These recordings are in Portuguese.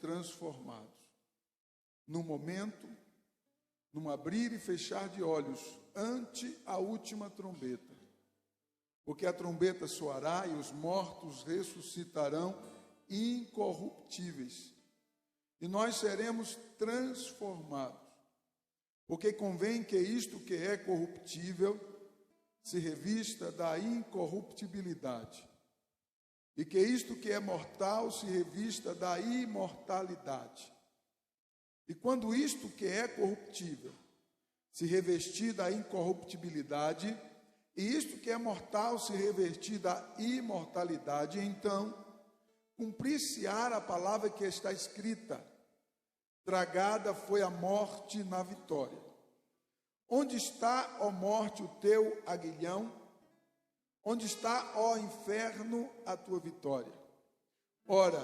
transformados. No momento, num abrir e fechar de olhos, ante a última trombeta. Porque a trombeta soará e os mortos ressuscitarão incorruptíveis. E nós seremos transformados. Porque convém que isto que é corruptível se revista da incorruptibilidade. E que isto que é mortal se revista da imortalidade. E quando isto que é corruptível se revestir da incorruptibilidade, e isto que é mortal se revestir da imortalidade, então cumprir-se-á a palavra que está escrita: tragada foi a morte na vitória. Onde está, ó morte, o teu aguilhão? Onde está, ó inferno, a tua vitória? Ora,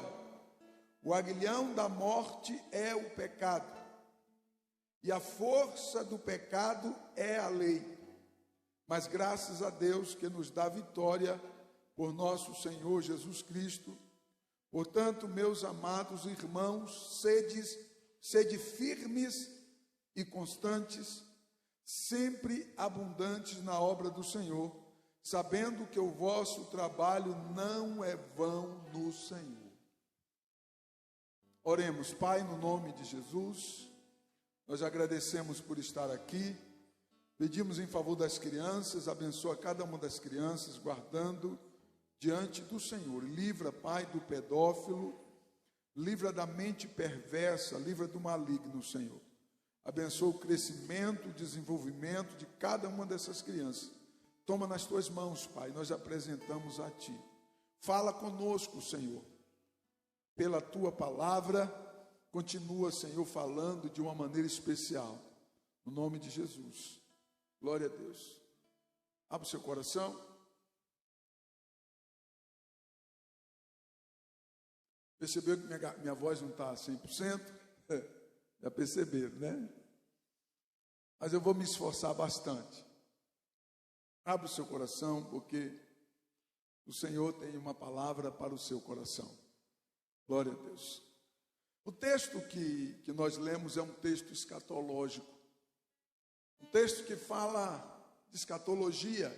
o aguilhão da morte é o pecado, e a força do pecado é a lei. Mas graças a Deus que nos dá vitória por nosso Senhor Jesus Cristo. Portanto, meus amados irmãos, sede firmes e constantes, sempre abundantes na obra do Senhor, sabendo que o vosso trabalho não é vão no Senhor. Oremos. Pai, no nome de Jesus, nós agradecemos por estar aqui, pedimos em favor das crianças, abençoa cada uma das crianças, guardando diante do Senhor. Livra, Pai, do pedófilo, livra da mente perversa, livra do maligno, Senhor. Abençoa o crescimento, o desenvolvimento de cada uma dessas crianças. Toma nas tuas mãos, Pai, nós apresentamos a Ti. Fala conosco, Senhor. Pela Tua palavra, continua, Senhor, falando de uma maneira especial. No nome de Jesus. Glória a Deus. Abra o seu coração. Percebeu que minha voz não está 100%? Já perceberam, né? Mas eu vou me esforçar bastante. Abra o seu coração, porque o Senhor tem uma palavra para o seu coração. Glória a Deus. O texto que nós lemos é um texto escatológico. Um texto que fala de escatologia.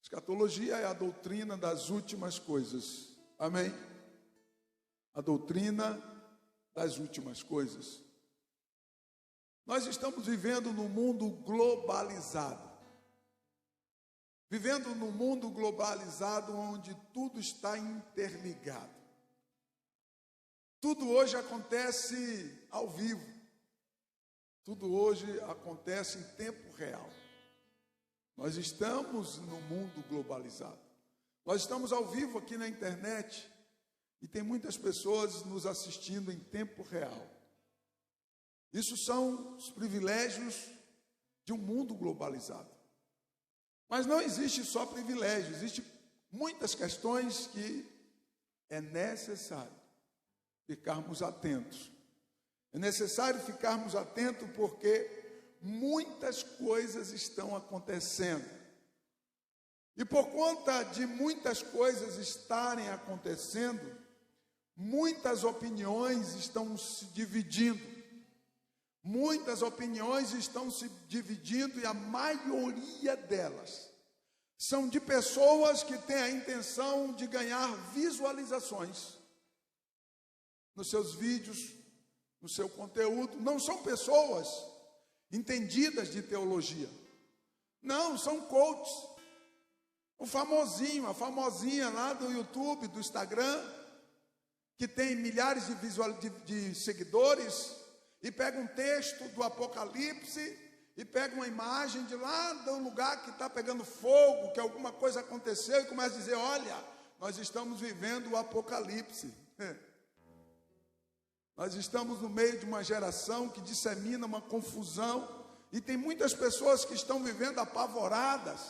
Escatologia é a doutrina das últimas coisas. Amém? A doutrina das últimas coisas. Nós estamos vivendo num mundo globalizado. Vivendo num mundo globalizado onde tudo está interligado. Tudo hoje acontece ao vivo. Tudo hoje acontece em tempo real. Nós estamos num mundo globalizado. Nós estamos ao vivo aqui na internet e tem muitas pessoas nos assistindo em tempo real. Isso são os privilégios de um mundo globalizado. Mas não existe só privilégio, existem muitas questões que é necessário ficarmos atentos. É necessário ficarmos atentos porque muitas coisas estão acontecendo. E por conta de muitas coisas estarem acontecendo, muitas opiniões estão se dividindo. Muitas opiniões estão se dividindo e a maioria delas são de pessoas que têm a intenção de ganhar visualizações nos seus vídeos, no seu conteúdo. Não são pessoas entendidas de teologia. Não, são coaches. O famosinho, a famosinha lá do YouTube, do Instagram, que tem milhares de seguidores, e pega um texto do Apocalipse, e pega uma imagem de lá de um lugar que está pegando fogo, que alguma coisa aconteceu, e começa a dizer: olha, nós estamos vivendo o Apocalipse. Nós estamos no meio de uma geração que dissemina uma confusão, e tem muitas pessoas que estão vivendo apavoradas,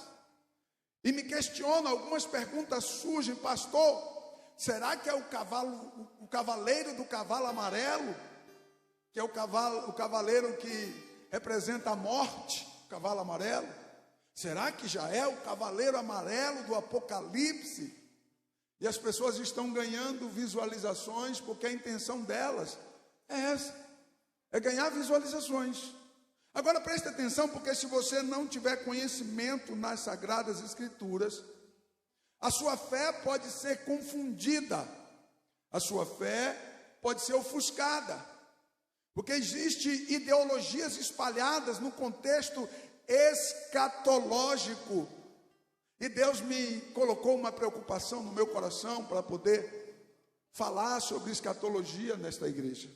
e me questionam, algumas perguntas surgem: pastor, será que é o cavaleiro do cavalo amarelo, que é o cavaleiro que representa a morte, o cavalo amarelo? Será que já é o cavaleiro amarelo do Apocalipse? E as pessoas estão ganhando visualizações porque a intenção delas é essa, é ganhar visualizações. Agora preste atenção, porque se você não tiver conhecimento nas Sagradas Escrituras, a sua fé pode ser confundida, a sua fé pode ser ofuscada, porque existem ideologias espalhadas no contexto escatológico. E Deus me colocou uma preocupação no meu coração para poder falar sobre escatologia nesta igreja.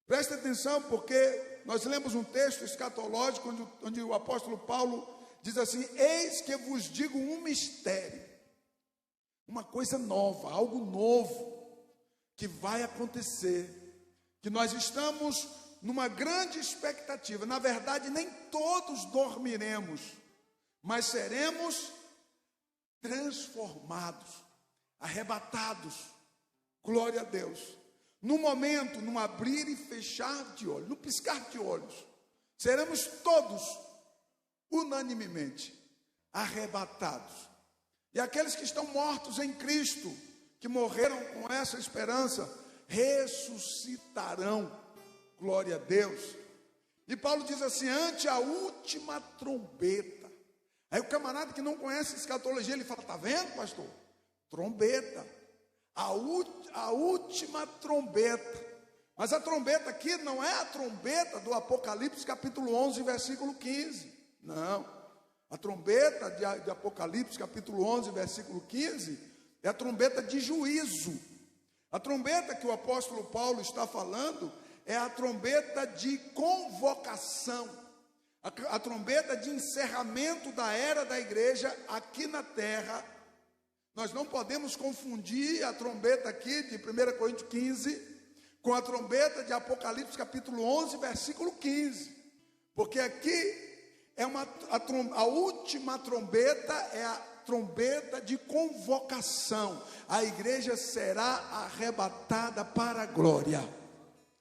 Preste atenção, porque nós lemos um texto escatológico onde o apóstolo Paulo diz assim: eis que vos digo um mistério, uma coisa nova, algo novo que vai acontecer, que nós estamos numa grande expectativa. Na verdade, nem todos dormiremos, mas seremos transformados, arrebatados, glória a Deus. No momento, num abrir e fechar de olhos, no piscar de olhos, seremos todos, unanimemente, arrebatados. E aqueles que estão mortos em Cristo, que morreram com essa esperança, ressuscitarão, glória a Deus. E Paulo diz assim: ante a última trombeta. Aí o camarada que não conhece escatologia, ele fala: está vendo, pastor? Trombeta, a última trombeta. Mas a trombeta aqui não é a trombeta do Apocalipse capítulo 11, versículo 15, não. A trombeta de Apocalipse capítulo 11, versículo 15, é a trombeta de juízo. A trombeta que o apóstolo Paulo está falando é a trombeta de convocação, a trombeta de encerramento da era da igreja aqui na terra. Nós não podemos confundir a trombeta aqui de 1 Coríntios 15 com a trombeta de Apocalipse capítulo 11, versículo 15, porque aqui é a última trombeta, é a trombeta de convocação. A igreja será arrebatada para a glória,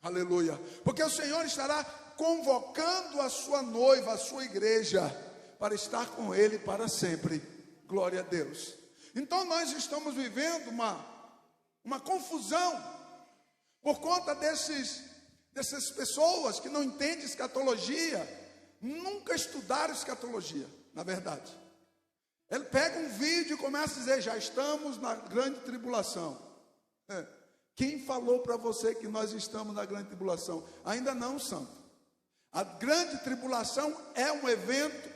aleluia, porque o Senhor estará convocando a sua noiva, a sua igreja, para estar com Ele para sempre, glória a Deus. Então nós estamos vivendo uma confusão, por conta dessas pessoas que não entendem escatologia, nunca estudaram escatologia, na verdade. Ele pega um vídeo e começa a dizer: já estamos na grande tribulação. Quem falou para você que nós estamos na grande tribulação? Ainda não, santo. A grande tribulação é um evento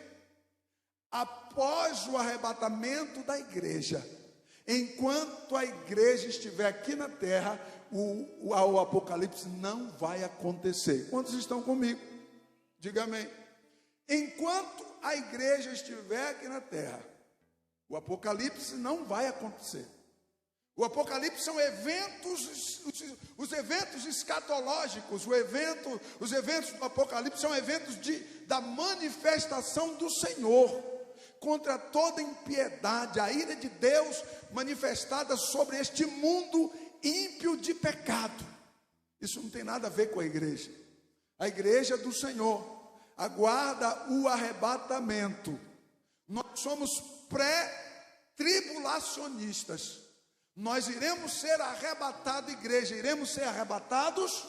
após o arrebatamento da igreja. Enquanto a igreja estiver aqui na terra, o Apocalipse não vai acontecer. Quantos estão comigo? Diga amém. Enquanto a igreja estiver aqui na terra, o Apocalipse não vai acontecer. O Apocalipse são eventos, os eventos escatológicos, os eventos do Apocalipse são eventos da manifestação do Senhor contra toda impiedade, a ira de Deus manifestada sobre este mundo ímpio de pecado. Isso não tem nada a ver com a igreja. A igreja do Senhor aguarda o arrebatamento. Nós somos pré-tribulacionistas. Nós iremos ser arrebatados, igreja, iremos ser arrebatados.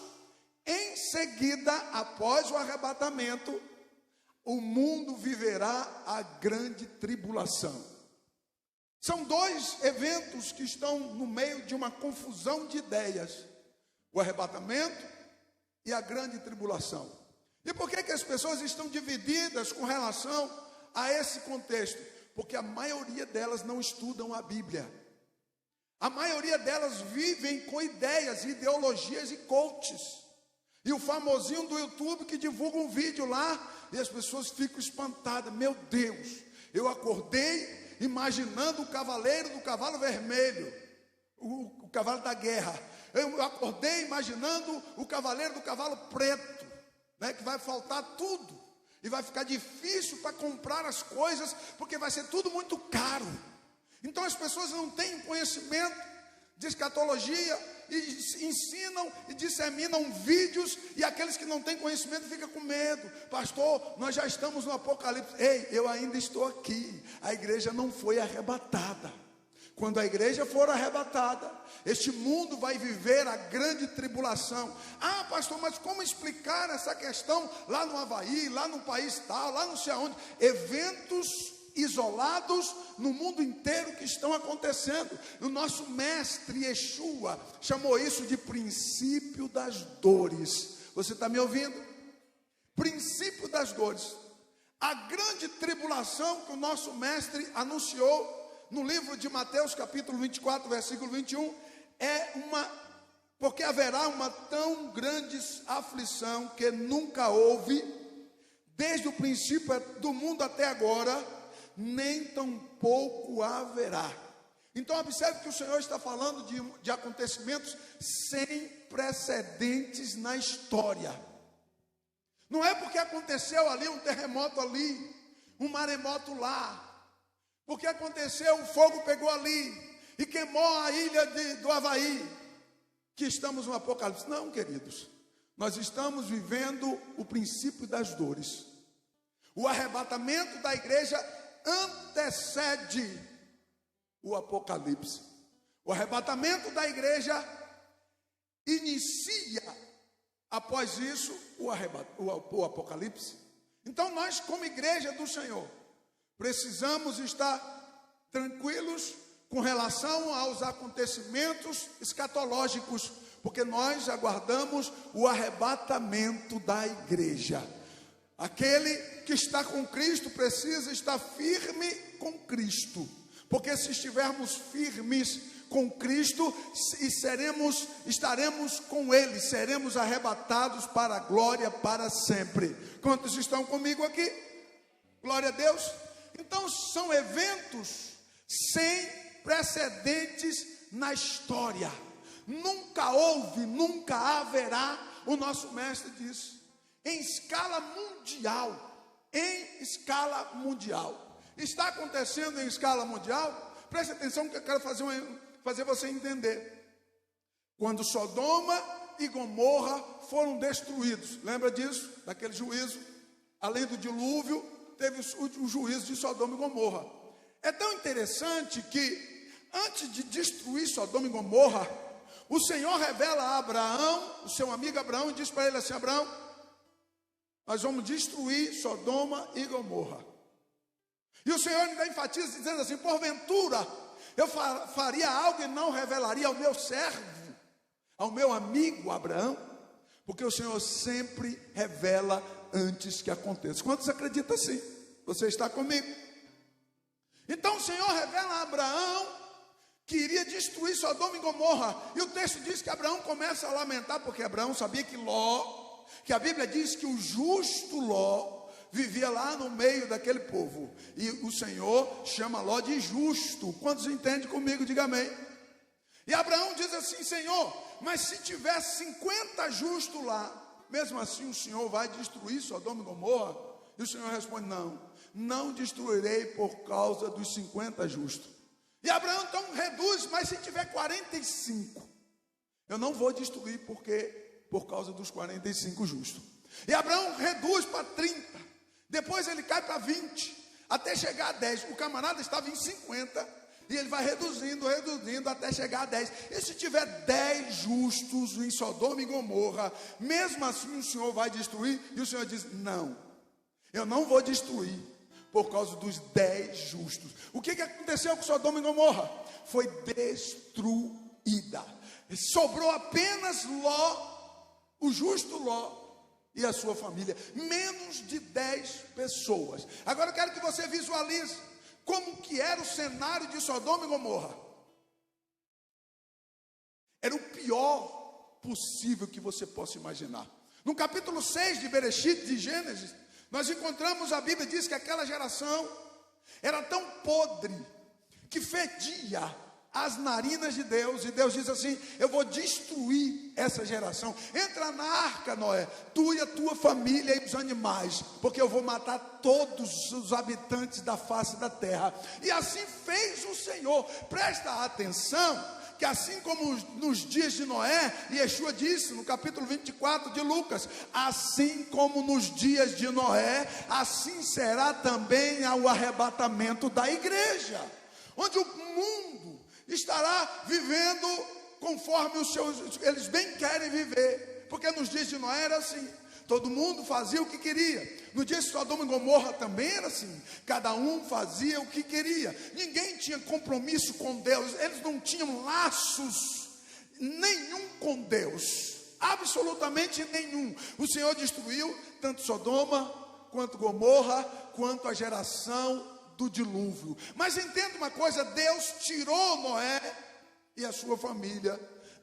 Em seguida, após o arrebatamento, o mundo viverá a grande tribulação. São dois eventos que estão no meio de uma confusão de ideias: o arrebatamento e a grande tribulação. E por que as pessoas estão divididas com relação a esse contexto? Porque a maioria delas não estudam a Bíblia. A maioria delas vivem com ideias, ideologias e coaches. E o famosinho do YouTube que divulga um vídeo lá e as pessoas ficam espantadas. Meu Deus, eu acordei imaginando o cavaleiro do cavalo vermelho, o cavalo da guerra. Eu acordei imaginando o cavaleiro do cavalo preto, né, que vai faltar tudo. E vai ficar difícil para comprar as coisas, porque vai ser tudo muito caro. Então as pessoas não têm conhecimento de escatologia e ensinam e disseminam vídeos, e aqueles que não têm conhecimento ficam com medo. Pastor, nós já estamos no Apocalipse. Ei, eu ainda estou aqui. A igreja não foi arrebatada. Quando a igreja for arrebatada, este mundo vai viver a grande tribulação. Ah, pastor, mas como explicar essa questão lá no Havaí, lá no país tal, lá não sei aonde? Eventos isolados no mundo inteiro que estão acontecendo. O nosso mestre Yeshua chamou isso de princípio das dores. Você está me ouvindo? Princípio das dores. A grande tribulação que o nosso mestre anunciou no livro de Mateus, capítulo 24, versículo 21, porque haverá uma tão grande aflição que nunca houve, desde o princípio do mundo até agora, nem tampouco haverá. Então observe que o Senhor está falando de acontecimentos sem precedentes na história. Não é porque aconteceu ali um terremoto ali, um maremoto lá, porque aconteceu, o fogo pegou ali e queimou a ilha do Havaí, que estamos no Apocalipse. Não, queridos, nós estamos vivendo o princípio das dores. O arrebatamento da igreja antecede o Apocalipse. O arrebatamento da igreja inicia, após isso, o Apocalipse. Então nós, como igreja do Senhor, precisamos estar tranquilos com relação aos acontecimentos escatológicos, porque nós aguardamos o arrebatamento da igreja. Aquele que está com Cristo precisa estar firme com Cristo, porque se estivermos firmes com Cristo estaremos com Ele, seremos arrebatados para a glória para sempre. Quantos estão comigo aqui? Glória a Deus. Então são eventos sem precedentes na história. Nunca houve, nunca haverá, o nosso mestre disse, em escala mundial. Em escala mundial. Está acontecendo em escala mundial? Preste atenção que eu quero fazer você entender. Quando Sodoma e Gomorra foram destruídos, lembra disso? Daquele juízo, além do dilúvio, teve o juízo de Sodoma e Gomorra. É tão interessante que, antes de destruir Sodoma e Gomorra, o Senhor revela a Abraão, o seu amigo Abraão, e diz para ele assim: Abraão, nós vamos destruir Sodoma e Gomorra. E o Senhor ainda enfatiza, dizendo assim: porventura, eu faria algo e não revelaria ao meu servo, ao meu amigo Abraão? Porque o Senhor sempre revela antes que aconteça. Quantos acreditam assim? Você está comigo? Então o Senhor revela a Abraão que iria destruir Sodoma e Gomorra. E o texto diz que Abraão começa a lamentar, porque Abraão sabia que a Bíblia diz que o justo Ló vivia lá no meio daquele povo. E o Senhor chama Ló de justo. Quantos entendem comigo? Diga amém. E Abraão diz assim: Senhor, mas se tivesse 50 justos lá, mesmo assim o Senhor vai destruir Sodoma e Gomorra? E o Senhor responde: não destruirei por causa dos 50 justos. E Abraão então reduz: mas se tiver 45, eu não vou destruir, por causa dos 45 justos. E Abraão reduz para 30, depois ele cai para 20, até chegar a 10. O camarada estava em 50, e ele vai reduzindo, até chegar a 10. E se tiver 10 justos em Sodoma e Gomorra, mesmo assim o Senhor vai destruir? E o Senhor diz: não, eu não vou destruir por causa dos 10 justos. O que aconteceu com Sodoma e Gomorra? Foi destruída. Sobrou apenas Ló, o justo Ló e a sua família. Menos de 10 pessoas. Agora eu quero que você visualize como que era o cenário de Sodoma e Gomorra. Era o pior possível que você possa imaginar. No capítulo 6 de Bereshit, de Gênesis, nós encontramos, a Bíblia diz que aquela geração era tão podre que fedia as narinas de Deus. E Deus diz assim: eu vou destruir essa geração. Entra na arca, Noé, tu e a tua família e os animais, porque eu vou matar todos os habitantes da face da terra. E assim fez o Senhor. Presta atenção que assim como nos dias de Noé, Yeshua disse no capítulo 24 de Lucas: assim como nos dias de Noé, assim será também o arrebatamento da igreja, onde o mundo estará vivendo conforme eles bem querem viver, porque nos dias de Noé era assim, todo mundo fazia o que queria. No dia de Sodoma e Gomorra também era assim, cada um fazia o que queria, ninguém tinha compromisso com Deus, eles não tinham laços nenhum com Deus, absolutamente nenhum. O Senhor destruiu tanto Sodoma quanto Gomorra, quanto a geração do dilúvio. Mas entenda uma coisa, Deus tirou Noé e a sua família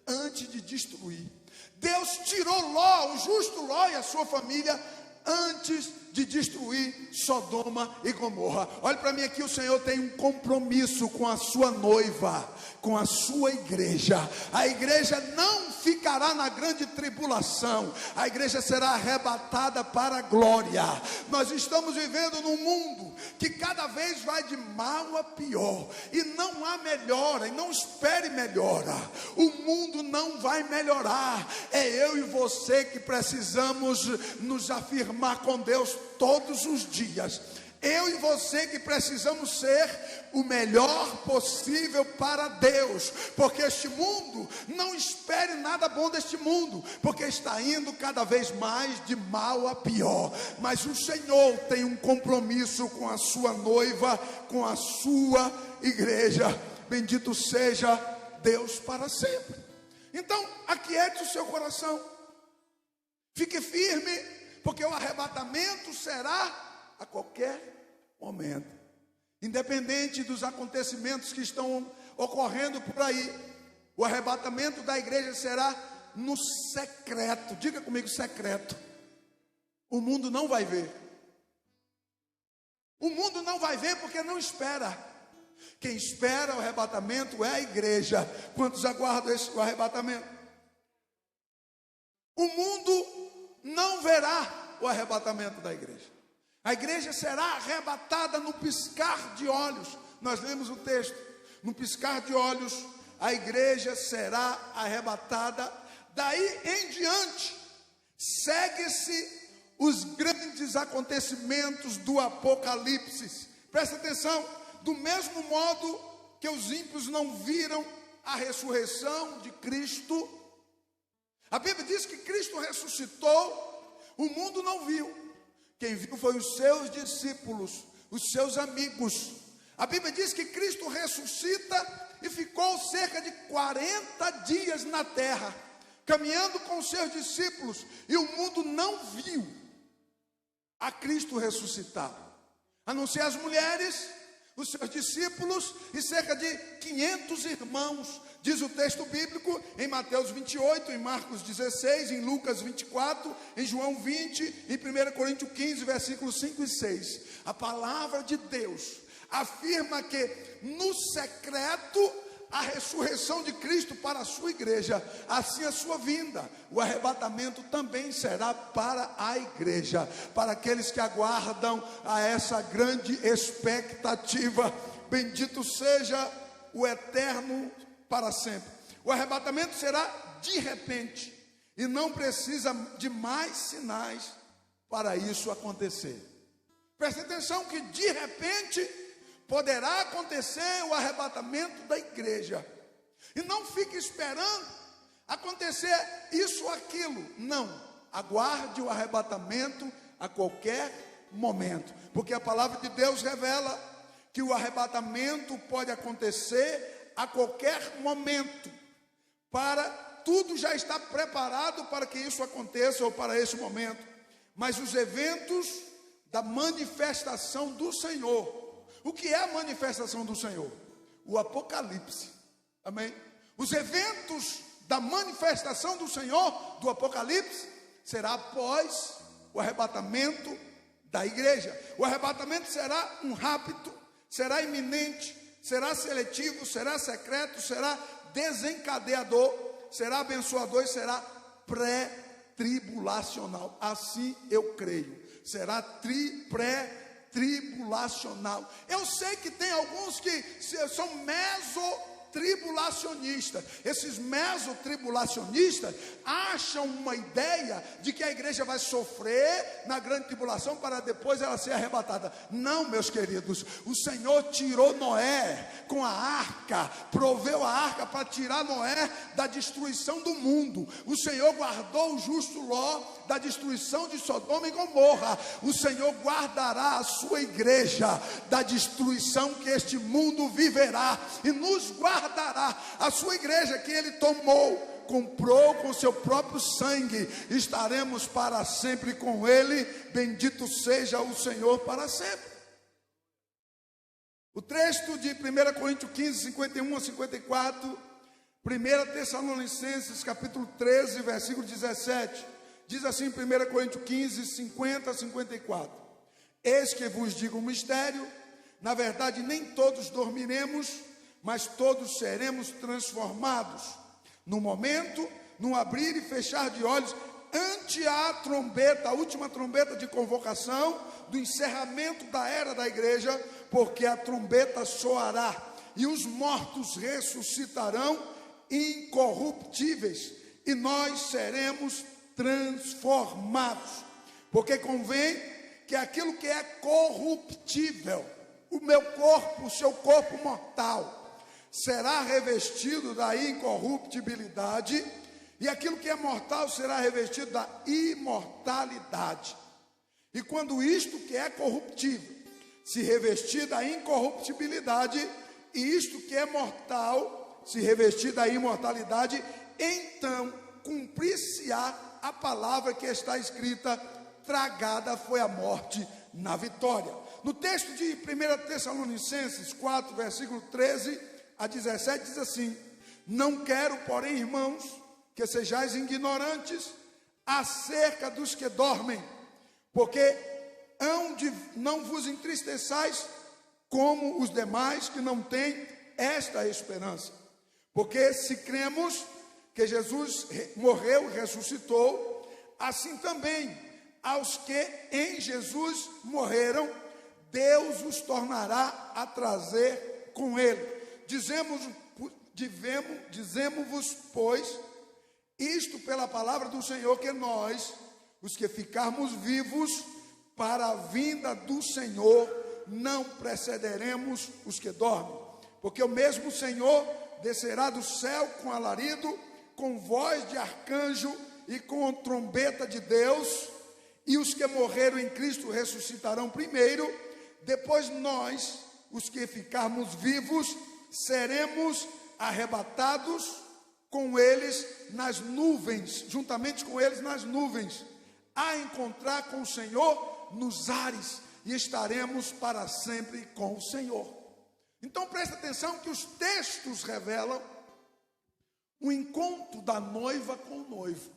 antes de destruir. Deus tirou Ló, o justo Ló e a sua família antes de destruir Sodoma e Gomorra. Olhe para mim aqui, o Senhor tem um compromisso com a sua noiva, com a sua igreja. A igreja não ficará na grande tribulação, a igreja será arrebatada para a glória. Nós estamos vivendo num mundo que cada vez vai de mal a pior, e não há melhora, e não espere melhora. O mundo não vai melhorar, é eu e você que precisamos nos afirmar com Deus todos os dias. Eu e você que precisamos ser o melhor possível para Deus, porque este mundo, não espere nada bom deste mundo, porque está indo cada vez mais de mal a pior. Mas o Senhor tem um compromisso com a sua noiva, com a sua igreja. Bendito seja Deus para sempre. Então, aquiete o seu coração, fique firme, porque o arrebatamento será a qualquer momento, independente dos acontecimentos que estão ocorrendo por aí. O arrebatamento da igreja será no secreto. Diga comigo, secreto. O mundo não vai ver. O mundo não vai ver porque não espera. Quem espera o arrebatamento é a igreja. Quantos aguardam o arrebatamento? O mundo não verá o arrebatamento da igreja. A igreja será arrebatada no piscar de olhos. Nós lemos o texto. No piscar de olhos, a igreja será arrebatada. Daí em diante, segue-se os grandes acontecimentos do Apocalipse. Presta atenção. Do mesmo modo que os ímpios não viram a ressurreição de Cristo, a Bíblia diz que Cristo ressuscitou, o mundo não viu. Quem viu foi os seus discípulos, os seus amigos. A Bíblia diz que Cristo ressuscita e ficou cerca de 40 dias na terra, caminhando com os seus discípulos, e o mundo não viu a Cristo ressuscitado, a não ser as mulheres, os seus discípulos e cerca de 500 irmãos, diz o texto bíblico em Mateus 28, em Marcos 16, em Lucas 24, em João 20, em 1 Coríntios 15, versículos 5 e 6. A palavra de Deus afirma que no secreto a ressurreição de Cristo para a sua igreja, assim a sua vinda, o arrebatamento também será para a igreja, para aqueles que aguardam a essa grande expectativa. Bendito seja o eterno para sempre. O arrebatamento será de repente, e não precisa de mais sinais para isso acontecer. Preste atenção que de repente poderá acontecer o arrebatamento da igreja, e não fique esperando acontecer isso ou aquilo. Não, aguarde o arrebatamento a qualquer momento, porque a palavra de Deus revela que o arrebatamento pode acontecer a qualquer momento. Tudo já está preparado para que isso aconteça, ou para esse momento. Mas os eventos da manifestação do Senhor. O que é a manifestação do Senhor? O Apocalipse. Amém? Os eventos da manifestação do Senhor, do Apocalipse, será após o arrebatamento da igreja. O arrebatamento será um rapto, será iminente, será seletivo, será secreto, será desencadeador, será abençoador e será pré-tribulacional. Assim eu creio. Será pré-tribulacional. Eu sei que tem alguns que são tribulacionistas. Esses mesotribulacionistas acham uma ideia de que a igreja vai sofrer na grande tribulação para depois ela ser arrebatada. Não, meus queridos, o Senhor tirou Noé com a arca, proveu a arca para tirar Noé da destruição do mundo. O Senhor guardou o justo Ló da destruição de Sodoma e Gomorra. O Senhor guardará a sua igreja da destruição que este mundo viverá, e nos guardará. A sua igreja que ele tomou, comprou com seu próprio sangue, estaremos para sempre com ele. Bendito seja o Senhor para sempre. O texto de 1 Coríntios 15, 51 a 54, 1 Tessalonicenses capítulo 13, versículo 17, diz assim, 1 Coríntios 15, 50 a 54: eis que vos digo um mistério, na verdade nem todos dormiremos, mas todos seremos transformados, no momento, no abrir e fechar de olhos, ante a trombeta, a última trombeta de convocação, do encerramento da era da igreja, porque a trombeta soará, e os mortos ressuscitarão incorruptíveis, e nós seremos transformados, porque convém que aquilo que é corruptível, o meu corpo, o seu corpo mortal, será revestido da incorruptibilidade, e aquilo que é mortal será revestido da imortalidade. E quando isto que é corruptível se revestir da incorruptibilidade, e isto que é mortal se revestir da imortalidade, então cumprir-se-á a palavra que está escrita: tragada foi a morte na vitória. No texto de 1 Tessalonicenses 4, versículo 13 a 17, diz assim: não quero, porém, irmãos, que sejais ignorantes acerca dos que dormem, porque hão de não vos entristeçais como os demais que não têm esta esperança. Porque se cremos que Jesus morreu e ressuscitou, assim também aos que em Jesus morreram, Deus os tornará a trazer com ele. Dizemos-vos, pois, isto pela palavra do Senhor, que nós, os que ficarmos vivos para a vinda do Senhor, não precederemos os que dormem. Porque o mesmo Senhor descerá do céu com alarido, com voz de arcanjo e com trombeta de Deus, e os que morreram em Cristo ressuscitarão primeiro. Depois nós, os que ficarmos vivos, seremos arrebatados com eles nas nuvens, juntamente com eles nas nuvens, a encontrar com o Senhor nos ares, e estaremos para sempre com o Senhor. Então presta atenção que os textos revelam o encontro da noiva com o noivo.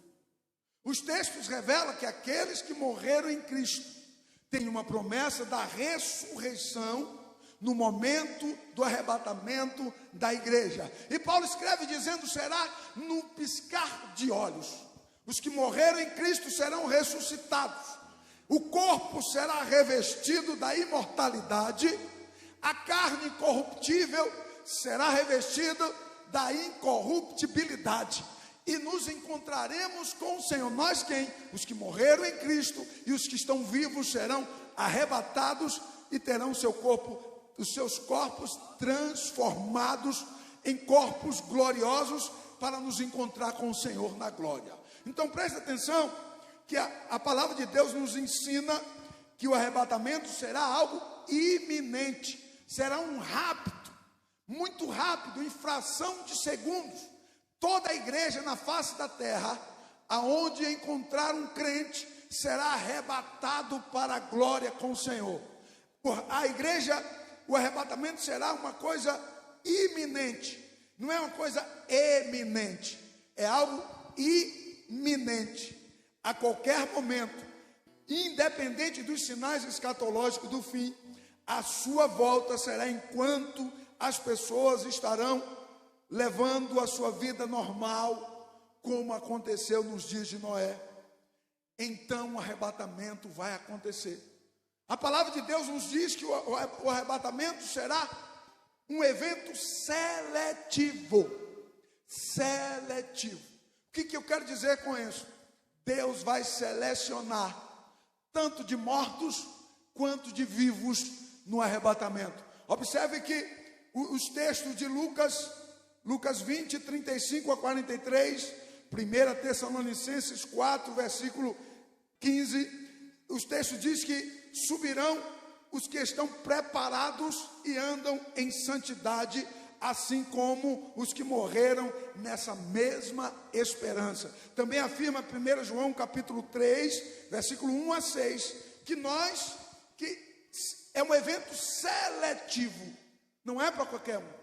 Os textos revelam que aqueles que morreram em Cristo têm uma promessa da ressurreição no momento do arrebatamento da igreja. E Paulo escreve dizendo: será no piscar de olhos. Os que morreram em Cristo serão ressuscitados. O corpo será revestido da imortalidade. A carne corruptível será revestida da incorruptibilidade. E nos encontraremos com o Senhor. Nós quem? Os que morreram em Cristo, e os que estão vivos serão arrebatados e terão seu corpo, os seus corpos transformados em corpos gloriosos, para nos encontrar com o Senhor na glória. Então presta atenção que a palavra de Deus nos ensina que o arrebatamento será algo iminente, será um rápido, muito rápido, em fração de segundos. Toda a igreja na face da terra, aonde encontrar um crente, será arrebatado para a glória com o Senhor. A igreja, o arrebatamento será uma coisa iminente, não é uma coisa eminente, é algo iminente. A qualquer momento, independente dos sinais escatológicos do fim, a sua volta será enquanto as pessoas estarão levando a sua vida normal, como aconteceu nos dias de Noé. Então o arrebatamento vai acontecer. A palavra de Deus nos diz que o arrebatamento será um evento seletivo. Seletivo. O que eu quero dizer com isso? Deus vai selecionar tanto de mortos quanto de vivos no arrebatamento. Observe que os textos de Lucas 20, 35 a 43, 1 Tessalonicenses 4, versículo 15, os textos dizem que subirão os que estão preparados e andam em santidade, assim como os que morreram nessa mesma esperança. Também afirma 1 João capítulo 3, versículo 1 a 6, que é um evento seletivo, não é para qualquer um.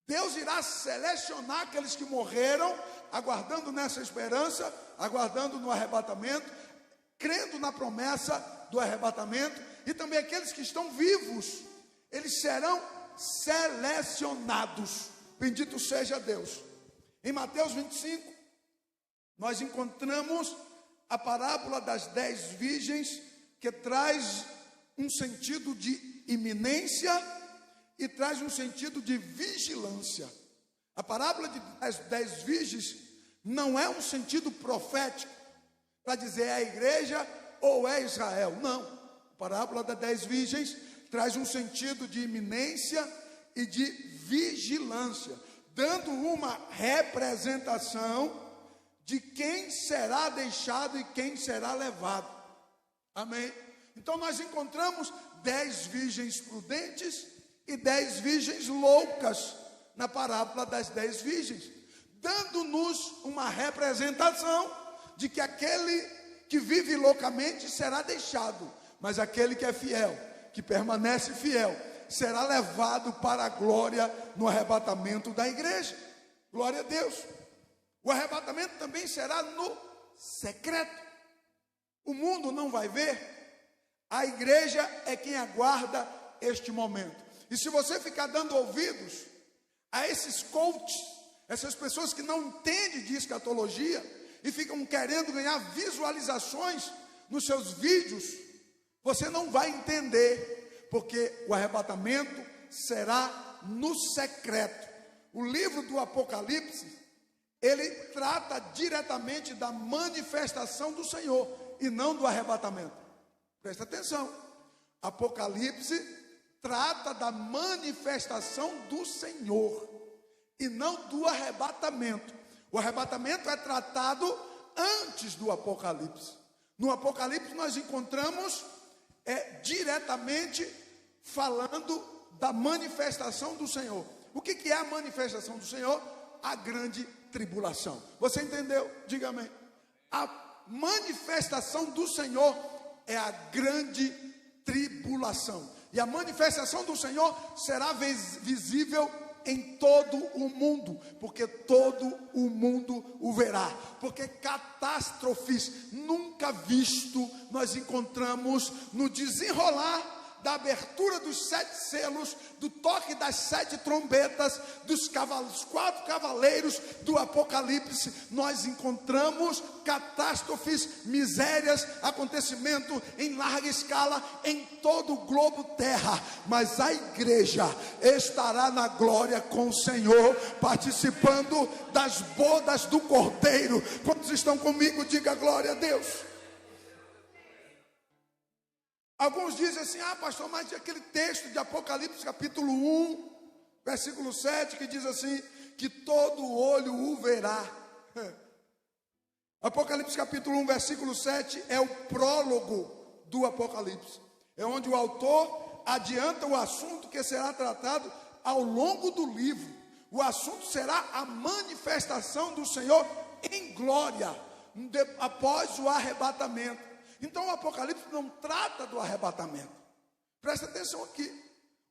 Deus irá selecionar aqueles que morreram, aguardando nessa esperança, aguardando no arrebatamento, crendo na promessa do arrebatamento, e também aqueles que estão vivos, eles serão selecionados. Bendito seja Deus. Em Mateus 25, nós encontramos a parábola das 10 virgens, que traz um sentido de iminência e traz um sentido de vigilância. A parábola das 10 virgens não é um sentido profético, para dizer é a igreja ou é Israel. Não. A parábola das 10 virgens traz um sentido de iminência e de vigilância, dando uma representação de quem será deixado e quem será levado. Amém? Então nós encontramos 10 virgens prudentes e 10 virgens loucas na parábola das 10 virgens, dando-nos uma representação de que aquele que vive loucamente será deixado, mas aquele que é fiel, que permanece fiel, será levado para a glória no arrebatamento da igreja. Glória a Deus. O arrebatamento também será no secreto. O mundo não vai ver. A igreja é quem aguarda este momento. E se você ficar dando ouvidos a esses coaches, essas pessoas que não entendem de escatologia e ficam querendo ganhar visualizações nos seus vídeos, você não vai entender, porque o arrebatamento será no secreto. O livro do Apocalipse, ele trata diretamente da manifestação do Senhor e não do arrebatamento. Presta atenção. Apocalipse trata da manifestação do Senhor e não do arrebatamento. O arrebatamento é tratado antes do Apocalipse. No Apocalipse nós encontramos diretamente falando da manifestação do Senhor. O que é a manifestação do Senhor? A grande tribulação. Você entendeu? Diga amém. A manifestação do Senhor é a grande tribulação. E a manifestação do Senhor será visível em todo o mundo, porque todo o mundo o verá. Porque catástrofes nunca visto nós encontramos no desenrolar da abertura dos 7 selos, do toque das 7 trombetas, dos 4 cavaleiros do Apocalipse. Nós encontramos catástrofes, misérias, acontecimento em larga escala em todo o globo terra, mas a igreja estará na glória com o Senhor, participando das bodas do Cordeiro. Quantos estão comigo? Diga glória a Deus. Alguns dizem assim: pastor, mas aquele texto de Apocalipse capítulo 1, versículo 7, que diz assim, que todo olho o verá. Apocalipse capítulo 1, versículo 7 é o prólogo do Apocalipse. É onde o autor adianta o assunto que será tratado ao longo do livro. O assunto será a manifestação do Senhor em glória, após o arrebatamento. Então o Apocalipse não trata do arrebatamento. Presta atenção aqui.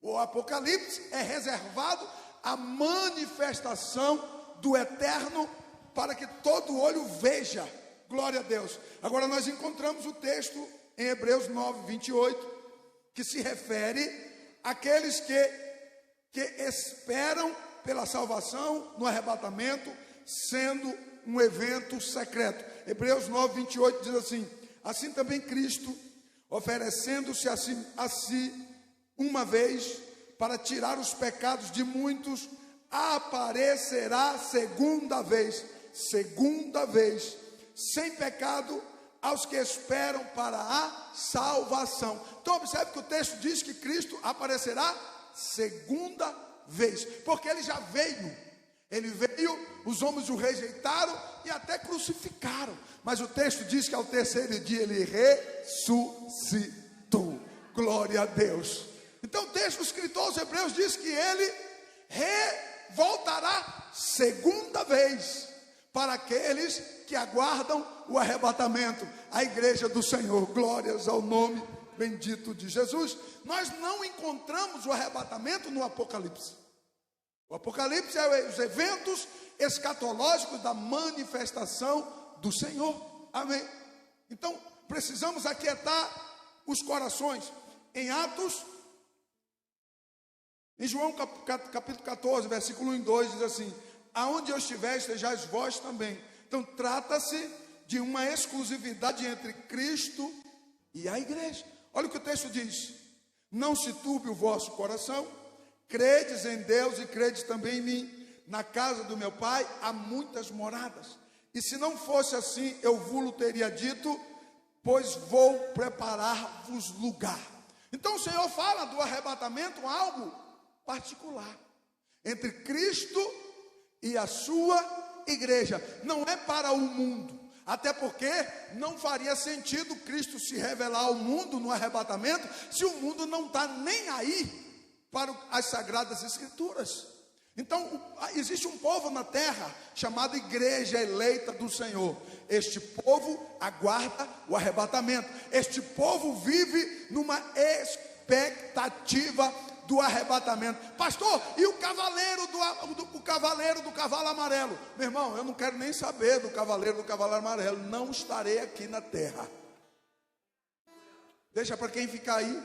O Apocalipse é reservado à manifestação do eterno, para que todo olho veja. Glória a Deus. Agora nós encontramos o texto em Hebreus 9, 28, que se refere àqueles que esperam pela salvação no arrebatamento, sendo um evento secreto. Hebreus 9, 28 diz assim: assim também Cristo, oferecendo-se a si uma vez para tirar os pecados de muitos, aparecerá segunda vez, sem pecado, aos que esperam para a salvação. Então observe que o texto diz que Cristo aparecerá segunda vez, porque ele já veio. Ele veio, os homens o rejeitaram e até crucificaram, mas o texto diz que ao terceiro dia ele ressuscitou. Glória a Deus. Então o texto, o escritor aos Hebreus diz que ele voltará segunda vez para aqueles que aguardam o arrebatamento, a igreja do Senhor. Glórias ao nome bendito de Jesus. Nós não encontramos o arrebatamento no Apocalipse. O Apocalipse é os eventos escatológicos da manifestação do Senhor. Amém. Então precisamos aquietar os corações. Em Atos, em João capítulo 14, versículo 1 e 2, diz assim: aonde eu estiver, estejais vós também. Então trata-se de uma exclusividade entre Cristo e a igreja. Olha o que o texto diz: não se turbe o vosso coração, credes em Deus e credes também em mim. Na casa do meu Pai há muitas moradas, e se não fosse assim, eu vos teria dito, pois vou preparar-vos lugar. Então o Senhor fala do arrebatamento, algo particular entre Cristo e a sua igreja. Não é para o mundo, até porque não faria sentido Cristo se revelar ao mundo no arrebatamento, se o mundo não está nem aí para as sagradas escrituras. Então existe um povo na terra chamado igreja eleita do Senhor. Este povo aguarda o arrebatamento. Este povo vive numa expectativa do arrebatamento. Pastor, e o cavaleiro do cavalo amarelo? Meu irmão, eu não quero nem saber do cavaleiro do cavalo amarelo. Não estarei aqui na terra. Deixa para quem ficar aí.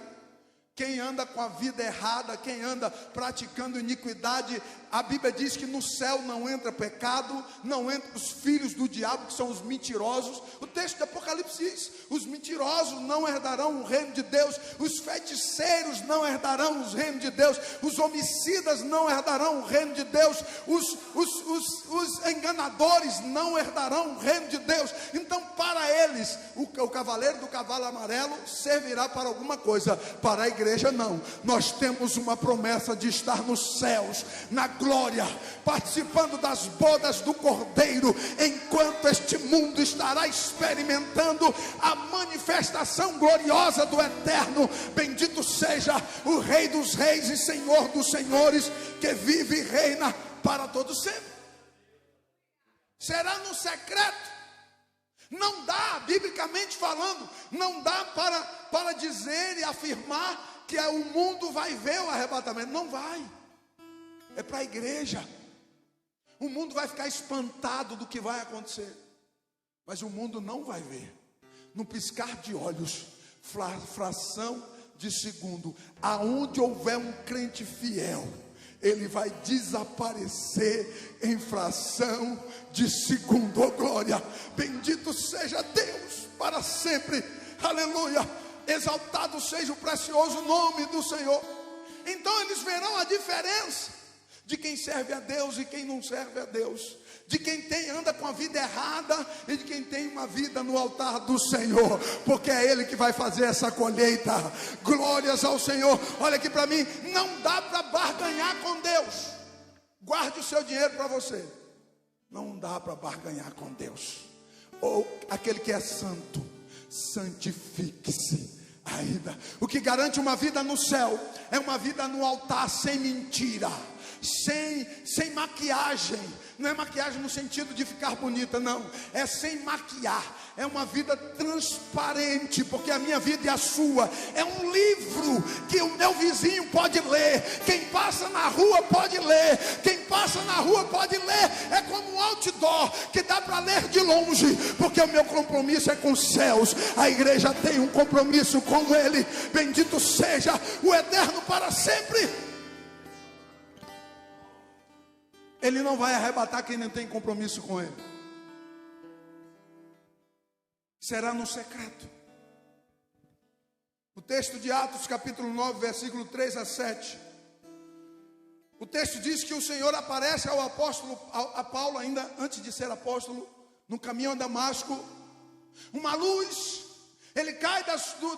Quem anda com a vida errada, quem anda praticando iniquidade, a Bíblia diz que no céu não entra pecado, não entram os filhos do diabo, que são os mentirosos. O texto do Apocalipse diz: os mentirosos não herdarão o reino de Deus, os feiticeiros não herdarão o reino de Deus, os homicidas não herdarão o reino de Deus, os enganadores não herdarão o reino de Deus. Então para eles, o cavaleiro do cavalo amarelo servirá para alguma coisa, para a igreja não. Nós temos uma promessa de estar nos céus, na glória, participando das bodas do Cordeiro, enquanto este mundo estará experimentando a manifestação gloriosa do Eterno. Bendito seja o Rei dos Reis e Senhor dos Senhores, que vive e reina para todo sempre. Será no secreto. Não dá, biblicamente falando, não dá para dizer e afirmar que o mundo vai ver o arrebatamento. Não vai. É para a igreja. O mundo vai ficar espantado do que vai acontecer, mas o mundo não vai ver. No piscar de olhos, fração de segundo, aonde houver um crente fiel, ele vai desaparecer em fração de segundo. Oh glória, bendito seja Deus para sempre, aleluia, exaltado seja o precioso nome do Senhor. Então eles verão a diferença de quem serve a Deus e quem não serve a Deus, de quem anda com a vida errada e de quem tem uma vida no altar do Senhor, porque é Ele que vai fazer essa colheita. Glórias ao Senhor. Olha aqui para mim, não dá para barganhar com Deus. Guarde o seu dinheiro para você. Não dá para barganhar com Deus. Ou aquele que é santo, santifique-se ainda. O que garante uma vida no céu é uma vida no altar, sem mentira, sem maquiagem. Não é maquiagem no sentido de ficar bonita, não, é sem maquiar. É uma vida transparente, porque a minha vida e a sua é um livro que o meu vizinho pode ler, quem passa na rua pode ler, quem passa na rua pode ler. É como um outdoor que dá para ler de longe, porque o meu compromisso é com os céus. A igreja tem um compromisso com Ele. Bendito seja o Eterno para sempre. Ele não vai arrebatar quem não tem compromisso com Ele. Será no secreto. O texto de Atos capítulo 9, versículo 3 a 7, O texto diz que o Senhor aparece ao apóstolo, a Paulo, ainda antes de ser apóstolo, no caminho a Damasco, uma luz. Ele cai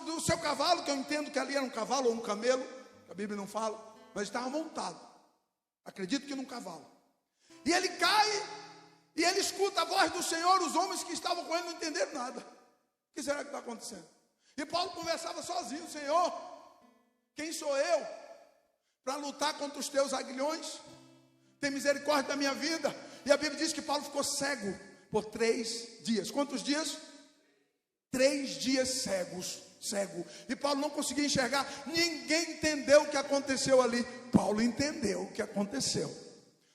do seu cavalo, que eu entendo que ali era um cavalo ou um camelo, a Bíblia não fala, mas estava montado, acredito que num cavalo. E ele cai, e ele escuta a voz do Senhor. Os homens que estavam com ele não entenderam nada. O que será que está acontecendo? E Paulo conversava sozinho: Senhor, quem sou eu para lutar contra os teus aguilhões? Tem misericórdia da minha vida. E a Bíblia diz que Paulo ficou cego por 3 dias. Quantos dias? 3 dias cego. E Paulo não conseguia enxergar. Ninguém entendeu o que aconteceu ali. Paulo entendeu o que aconteceu,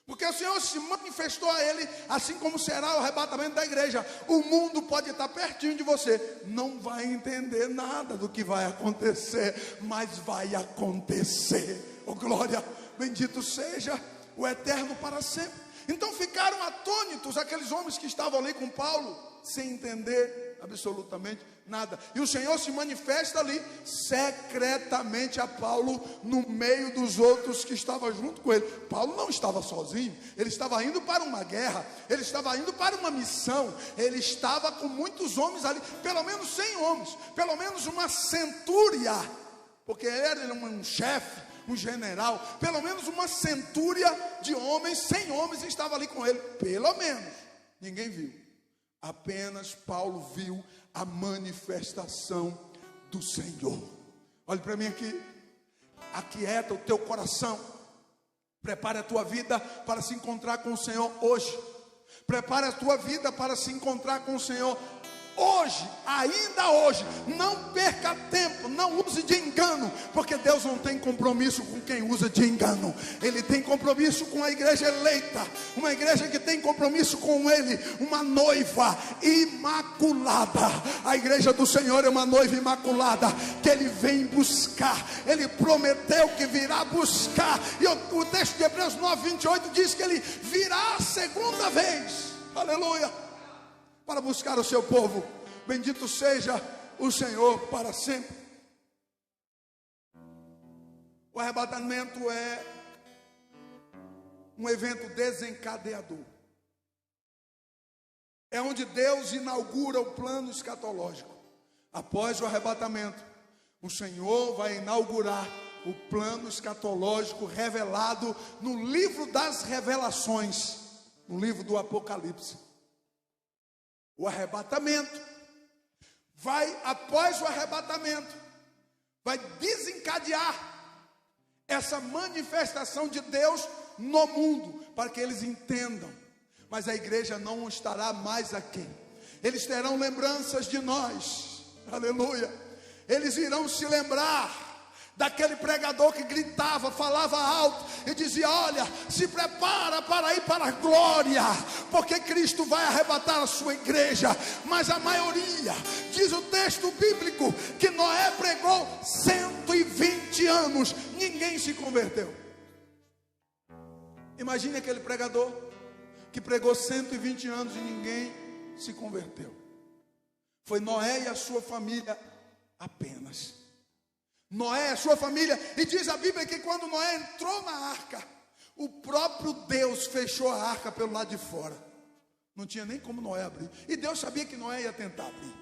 porque o Senhor se manifestou a ele, assim como será o arrebatamento da igreja. O mundo pode estar pertinho de você, não vai entender nada do que vai acontecer, mas vai acontecer. Oh glória, bendito seja o eterno para sempre. Então ficaram atônitos aqueles homens que estavam ali com Paulo, sem entender absolutamente nada. E o Senhor se manifesta ali secretamente a Paulo, no meio dos outros que estavam junto com ele. Paulo não estava sozinho, ele estava indo para uma guerra, ele estava indo para uma missão, ele estava com muitos homens ali, pelo menos 100 homens, pelo menos uma centúria, porque ele era um chefe, um general, pelo menos uma centúria de homens, 100 homens estavam ali com ele, pelo menos. Ninguém viu, apenas Paulo viu a manifestação do Senhor. Olhe para mim aqui, aquieta o teu coração, prepare a tua vida para se encontrar com o Senhor hoje. Prepare a tua vida para se encontrar com o Senhor hoje, ainda hoje. Não perca tempo, não use de engano, porque Deus não tem compromisso com quem usa de engano. Ele tem compromisso com a igreja eleita, uma igreja que tem compromisso com Ele, uma noiva imaculada. A igreja do Senhor é uma noiva imaculada, que Ele vem buscar. Ele prometeu que virá buscar, e o texto de Hebreus 9:28 diz que Ele virá a segunda vez, aleluia, para buscar o seu povo. Bendito seja o Senhor para sempre. O arrebatamento é um evento desencadeador. É onde Deus inaugura o plano escatológico. Após o arrebatamento, o Senhor vai inaugurar o plano escatológico revelado no livro das revelações, no livro do Apocalipse. O arrebatamento vai, após o arrebatamento, vai desencadear essa manifestação de Deus no mundo, para que eles entendam. Mas a igreja não estará mais aqui. Eles terão lembranças de nós, aleluia. Eles irão se lembrar daquele pregador que gritava, falava alto e dizia: olha, se prepara para ir para a glória, porque Cristo vai arrebatar a sua igreja. Mas a maioria, diz o texto bíblico, que Noé pregou 120 anos, ninguém se converteu. Imagine aquele pregador que pregou 120 anos e ninguém se converteu. Foi Noé e a sua família apenas. Noé e a sua família. E diz a Bíblia que quando Noé entrou na arca, o próprio Deus fechou a arca pelo lado de fora. Não tinha nem como Noé abrir. E Deus sabia que Noé ia tentar abrir.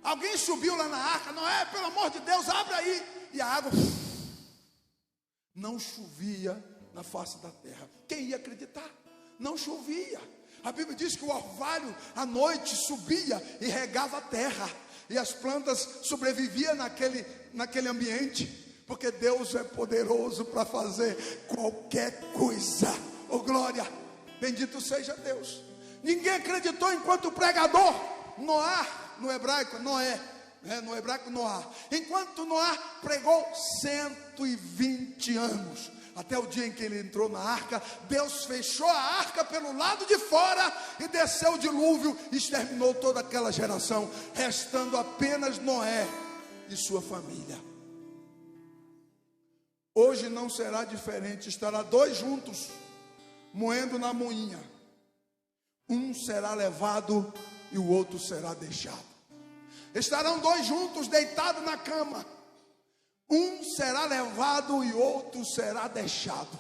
Alguém subiu lá na arca: Noé, pelo amor de Deus, abre aí. E a água não chovia na face da terra. Quem ia acreditar? Não chovia. A Bíblia diz que o orvalho à noite subia e regava a terra, e as plantas sobreviviam naquele ambiente, porque Deus é poderoso para fazer qualquer coisa. Oh glória, bendito seja Deus. Ninguém acreditou enquanto o pregador Noé, no hebraico Noé, no hebraico Noá, enquanto Noé pregou 120 anos, até o dia em que ele entrou na arca. Deus fechou a arca pelo lado de fora e desceu o dilúvio, exterminou toda aquela geração, restando apenas Noé e sua família. Hoje não será diferente. Estará 2 juntos, moendo na moinha. Um será levado e o outro será deixado. Estarão 2 juntos, deitados na cama. Um será levado e outro será deixado.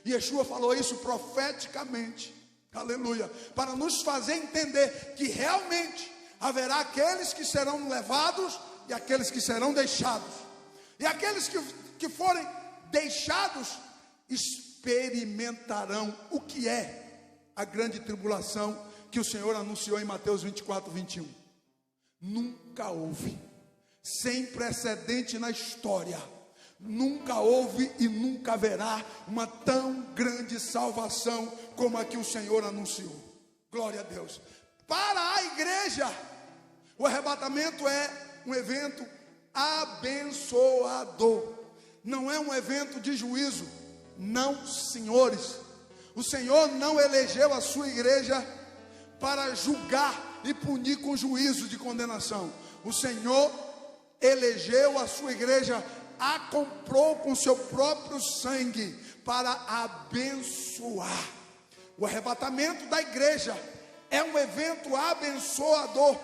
Yeshua falou isso profeticamente, aleluia, para nos fazer entender que realmente haverá aqueles que serão levados e aqueles que serão deixados. E aqueles que forem deixados experimentarão o que é a grande tribulação que o Senhor anunciou em Mateus 24, 21. Nunca houve, sem precedente na história, nunca houve e nunca haverá uma tão grande salvação como a que o Senhor anunciou. Glória a Deus. Para a igreja, o arrebatamento é um evento abençoador. Não é um evento de juízo. Não, senhores. O Senhor não elegeu a sua igreja para julgar e punir com juízo de condenação. O Senhor elegeu a sua igreja, a comprou com seu próprio sangue para abençoar. O arrebatamento da igreja é um evento abençoador.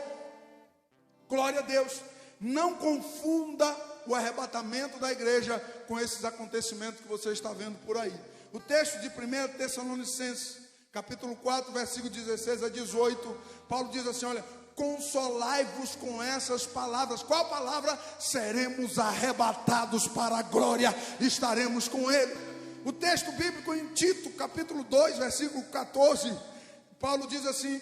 Glória a Deus. Não confunda o arrebatamento da igreja com esses acontecimentos que você está vendo por aí. O texto de 1 Tessalonicenses, capítulo 4, versículo 16 a 18, Paulo diz assim, olha, consolai-vos com essas palavras. Qual palavra? Seremos arrebatados para a glória, estaremos com ele. O texto bíblico em Tito, capítulo 2, versículo 14, Paulo diz assim,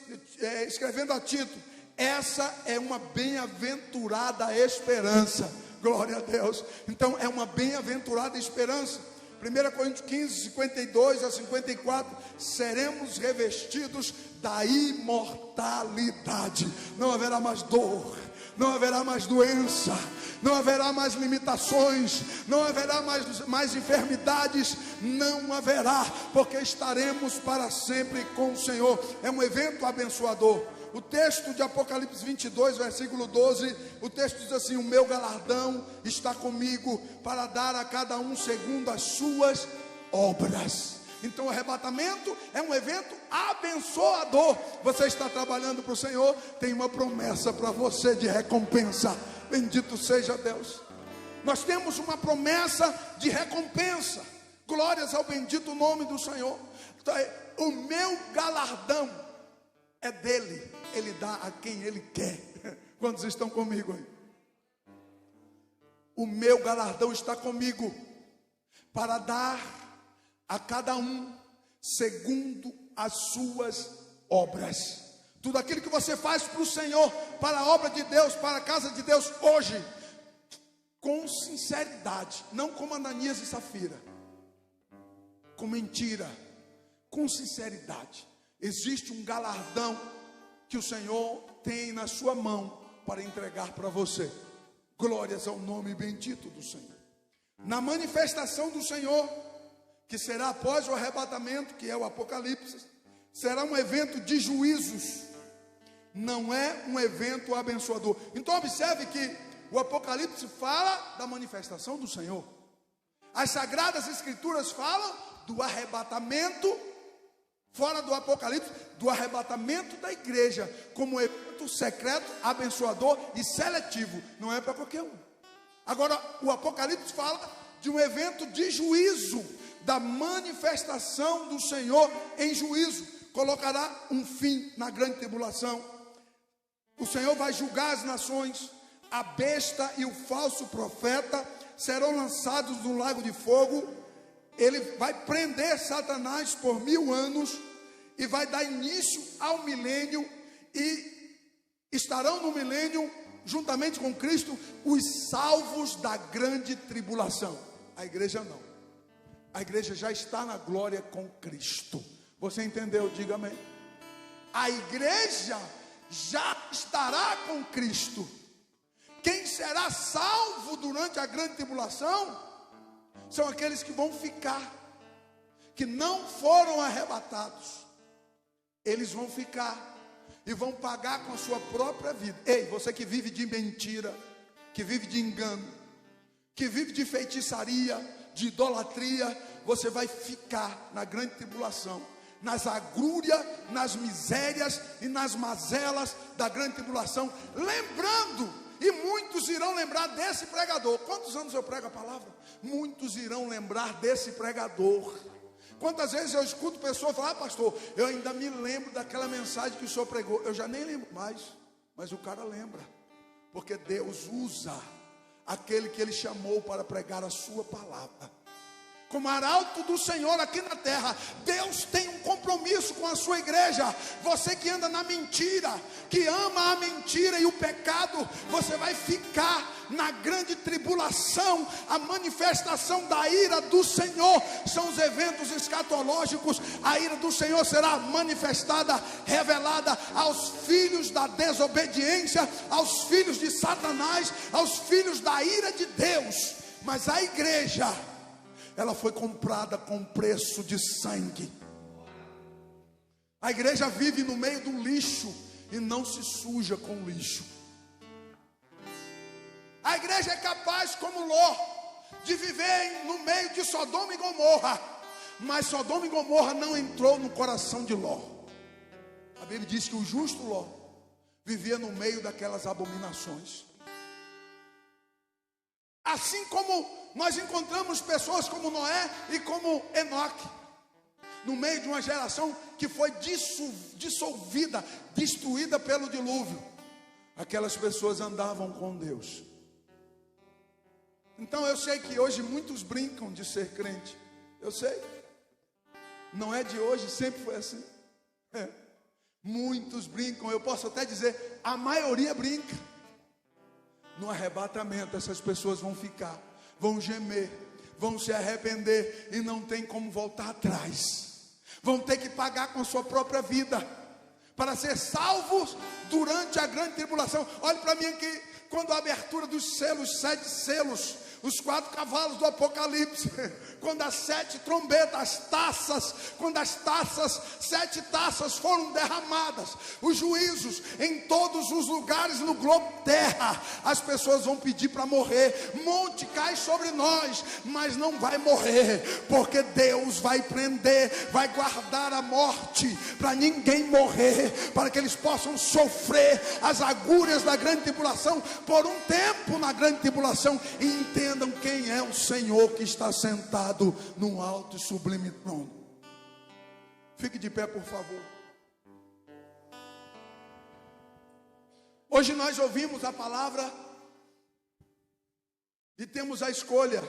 escrevendo a Tito, essa é uma bem-aventurada esperança. Glória a Deus. Então é uma bem-aventurada esperança. 1 Coríntios 15, 52 a 54, seremos revestidos da imortalidade. Não haverá mais dor, não haverá mais doença, não haverá mais limitações, não haverá mais enfermidades, não haverá, porque estaremos para sempre com o Senhor. É um evento abençoador. O texto de Apocalipse 22, versículo 12, o texto diz assim, o meu galardão está comigo para dar a cada um segundo as suas obras. Então o arrebatamento é um evento abençoador. Você está trabalhando para o Senhor, tem uma promessa para você de recompensa. Bendito seja Deus. Nós temos uma promessa de recompensa. Glórias ao bendito nome do Senhor. O meu galardão é dele, ele dá a quem ele quer. Quantos estão comigo aí? O meu galardão está comigo para dar a cada um segundo as suas obras. Tudo aquilo que você faz para o Senhor, para a obra de Deus, para a casa de Deus hoje, com sinceridade, não como Ananias e Safira, com mentira, com sinceridade. Existe um galardão que o Senhor tem na sua mão para entregar para você. Glórias ao nome bendito do Senhor. Na manifestação do Senhor, que será após o arrebatamento, que é o Apocalipse, será um evento de juízos, não é um evento abençoador. Então observe que o Apocalipse fala da manifestação do Senhor. As Sagradas Escrituras falam do arrebatamento, fora do Apocalipse, do arrebatamento da igreja, como evento secreto, abençoador e seletivo. Não é para qualquer um. Agora, o Apocalipse fala de um evento de juízo, da manifestação do Senhor em juízo. Colocará um fim na grande tribulação. O Senhor vai julgar as nações. A besta e o falso profeta serão lançados no lago de fogo. Ele vai prender Satanás por 1000 anos e vai dar início ao milênio, e estarão no milênio, juntamente com Cristo, os salvos da grande tribulação. A igreja não. A igreja já está na glória com Cristo. Você entendeu? Diga amém. A igreja já estará com Cristo. Quem será salvo durante a grande tribulação são aqueles que vão ficar, que não foram arrebatados. Eles vão ficar e vão pagar com a sua própria vida. Ei, você que vive de mentira, que vive de engano, que vive de feitiçaria, de idolatria, você vai ficar na grande tribulação, nas agrúrias, nas misérias e nas mazelas da grande tribulação, lembrando, e muitos irão lembrar desse pregador. Quantos anos eu prego a palavra? Muitos irão lembrar desse pregador, Quantas vezes eu escuto pessoas falar: pastor, eu ainda me lembro daquela mensagem que o senhor pregou. Eu já nem lembro mais, mas o cara lembra, porque Deus usa aquele que Ele chamou para pregar a sua palavra. Como arauto do Senhor aqui na terra, Deus tem um compromisso com a sua igreja. Você que anda na mentira, que ama a mentira e o pecado, você vai ficar na grande tribulação. A manifestação da ira do Senhor são os eventos escatológicos. A ira do Senhor será manifestada, revelada aos filhos da desobediência, aos filhos de Satanás, aos filhos da ira de Deus. Mas a igreja, ela foi comprada com preço de sangue. A igreja vive no meio do lixo e não se suja com lixo. A igreja é capaz, como Ló, de viver no meio de Sodoma e Gomorra. Mas Sodoma e Gomorra não entrou no coração de Ló. A Bíblia diz que o justo Ló vivia no meio daquelas abominações. Assim como nós encontramos pessoas como Noé e como Enoque, no meio de uma geração que foi dissolvida, destruída pelo dilúvio. Aquelas pessoas andavam com Deus. Então eu sei que hoje muitos brincam de ser crente. Eu sei. Não é de hoje, sempre foi assim. Muitos brincam, eu posso até dizer, a maioria brinca. No arrebatamento essas pessoas vão ficar, vão gemer, vão se arrepender e não tem como voltar atrás. Vão ter que pagar com a sua própria vida para ser salvos durante a grande tribulação. Olhe para mim aqui, quando a abertura dos selos, 7 selos, os 4 cavalos do Apocalipse, quando as 7 trombetas, as taças, quando as taças, 7 taças foram derramadas, os juízos em todos os lugares no globo terra, as pessoas vão pedir para morrer. Monte cai sobre nós, mas não vai morrer, porque Deus vai prender, vai guardar a morte, para ninguém morrer, para que eles possam sofrer as agúrias da grande tribulação, por um tempo na grande tribulação, e entendam quem é o Senhor que está sentado num alto e sublime trono. Fique de pé, por favor. Hoje nós ouvimos a palavra e temos a escolha,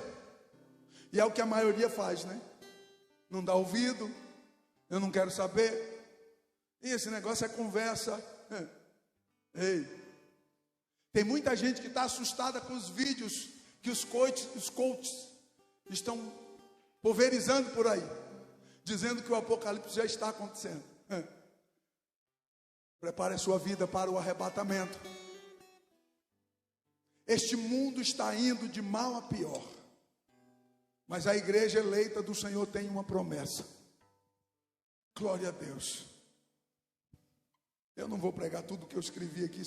e é o que a maioria faz, né? Não dá ouvido, eu não quero saber, e esse negócio é conversa. Ei, tem muita gente que está assustada com os vídeos que os coaches estão pulverizando por aí, dizendo que o Apocalipse já está acontecendo. Prepare a sua vida para o arrebatamento. Este mundo está indo de mal a pior, mas a igreja eleita do Senhor tem uma promessa. Glória a Deus. Eu não vou pregar tudo que eu escrevi aqui,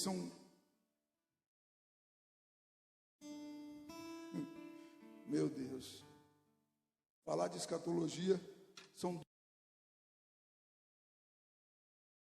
meu Deus, falar de escatologia são